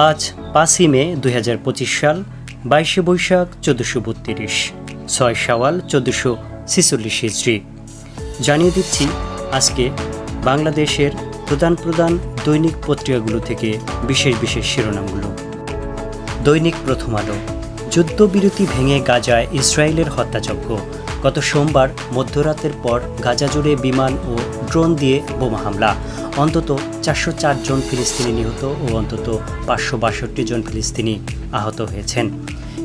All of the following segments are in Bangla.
আজ 5ই মে 2025 সাল, 22শে বৈশাখ 1432, 6 শাওয়াল 1446 হিজরি। জানিয়ে দিচ্ছি আজকে বাংলাদেশের প্রধান দৈনিক পত্রিকাগুলো থেকে বিশেষ শিরোনামগুলো। দৈনিক প্রথম আলো। যুদ্ধবিরতি ভেঙে গাজায় ইসরায়েলের হত্যাযজ্ঞ। গত সোমবার মধ্যরাতের পর গাজা জুড়ে বিমান ও ড্রোন দিয়ে বোমা হামলা। অন্তত 404 জন ফিলিস্তিনি নিহত ও অন্তত 562 জন ফিলিস্তিনি আহত হয়েছেন।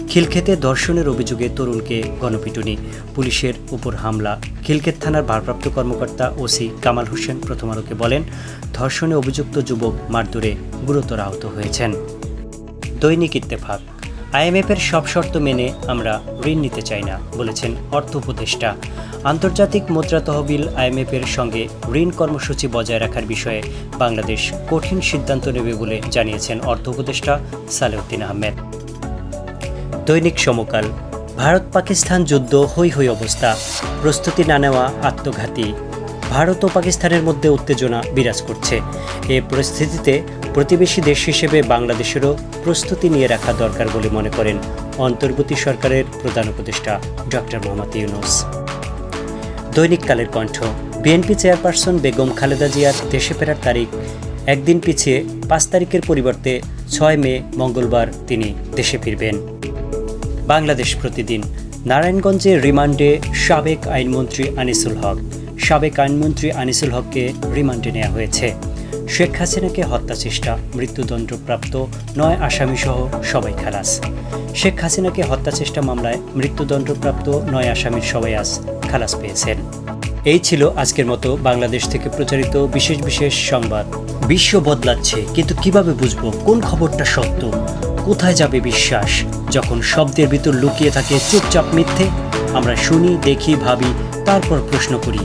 খিলক্ষেতে ধর্ষণের অভিযোগে তরুণকে গণপিটুনি, পুলিশের উপর হামলা। খিলক্ষেত থানার ভারপ্রাপ্ত কর্মকর্তা ওসি কামাল হোসেন প্রথম আলোকে বলেন, ধর্ষণে অভিযুক্ত যুবক মারধরে গুরুতর আহত হয়েছেন। দৈনিক ইত্তেফাক। আইএমএফের সব শর্ত মেনে আমরা ঋণ নিতে চাই না, বলেছেন অর্থ উপদেষ্টা। আন্তর্জাতিক মুদ্রা তহবিল আইএমএফের সঙ্গে ঋণ কর্মসূচি বজায় রাখার বিষয়ে বাংলাদেশ কঠিন সিদ্ধান্ত নেবে বলে জানিয়েছেন অর্থ উপদেষ্টা সালেউদ্দিন আহমেদ। দৈনিক সমকাল। ভারত পাকিস্তান যুদ্ধ হৈ অবস্থা, প্রস্তুতি না নেওয়া আত্মঘাতী। ভারত ও পাকিস্তানের মধ্যে উত্তেজনা বিরাজ করছে। এ পরিস্থিতিতে প্রতিবেশী দেশ হিসেবে বাংলাদেশেরও প্রস্তুতি নিয়ে রাখা দরকার বলে মনে করেন অন্তর্বর্তী সরকারের প্রধান উপদেষ্টা ডক্টর মোহাম্মদ ইউনূস। দৈনিক কালের কণ্ঠ। বিএনপি চেয়ারপারসন বেগম খালেদা জিয়ার দেশে ফেরার তারিখ একদিন পিছিয়ে 5 তারিখের পরিবর্তে 6 মে মঙ্গলবার তিনি দেশে ফিরবেন। বাংলাদেশ প্রতিদিন। নারায়ণগঞ্জে রিমান্ডে সাবেক আইনমন্ত্রী আনিসুল হক। সাবেক আইনমন্ত্রী আনিসুল হককে রিমান্ডে নেওয়া হয়েছে। শেখ হাসিনাকে হত্যা চেষ্টা, মৃত্যুদণ্ডপ্রাপ্ত 9 আসামিসহ সবাই খালাস। শেখ হাসিনাকে হত্যা চেষ্টা মামলায় মৃত্যুদণ্ডপ্রাপ্ত 9 আসামির সবাই আজ খালাস পেয়েছেন। এই ছিল আজকের মতো বাংলাদেশ থেকে প্রচারিত বিশেষ সংবাদ। বিশ্ব বদলাচ্ছে, কিন্তু কিভাবে বুঝবো কোন খবরটা সত্য? কোথায় যাবে বিশ্বাস যখন শব্দের ভিতর লুকিয়ে থাকে চুপচাপ মিথ্যে? আমরা শুনি, দেখি, ভাবি, তারপর প্রশ্ন করি।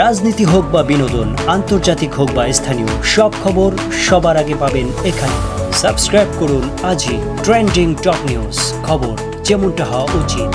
রাজনীতি হোক বা বিনোদন, আন্তর্জাতিক হোক বা স্থানীয়, সব খবর সবার আগে পাবেন এখানে। সাবস্ক্রাইব করুন আজই ট্রেন্ডিং টপ নিউজ, খবর যেমনটা হওয়া উচিত।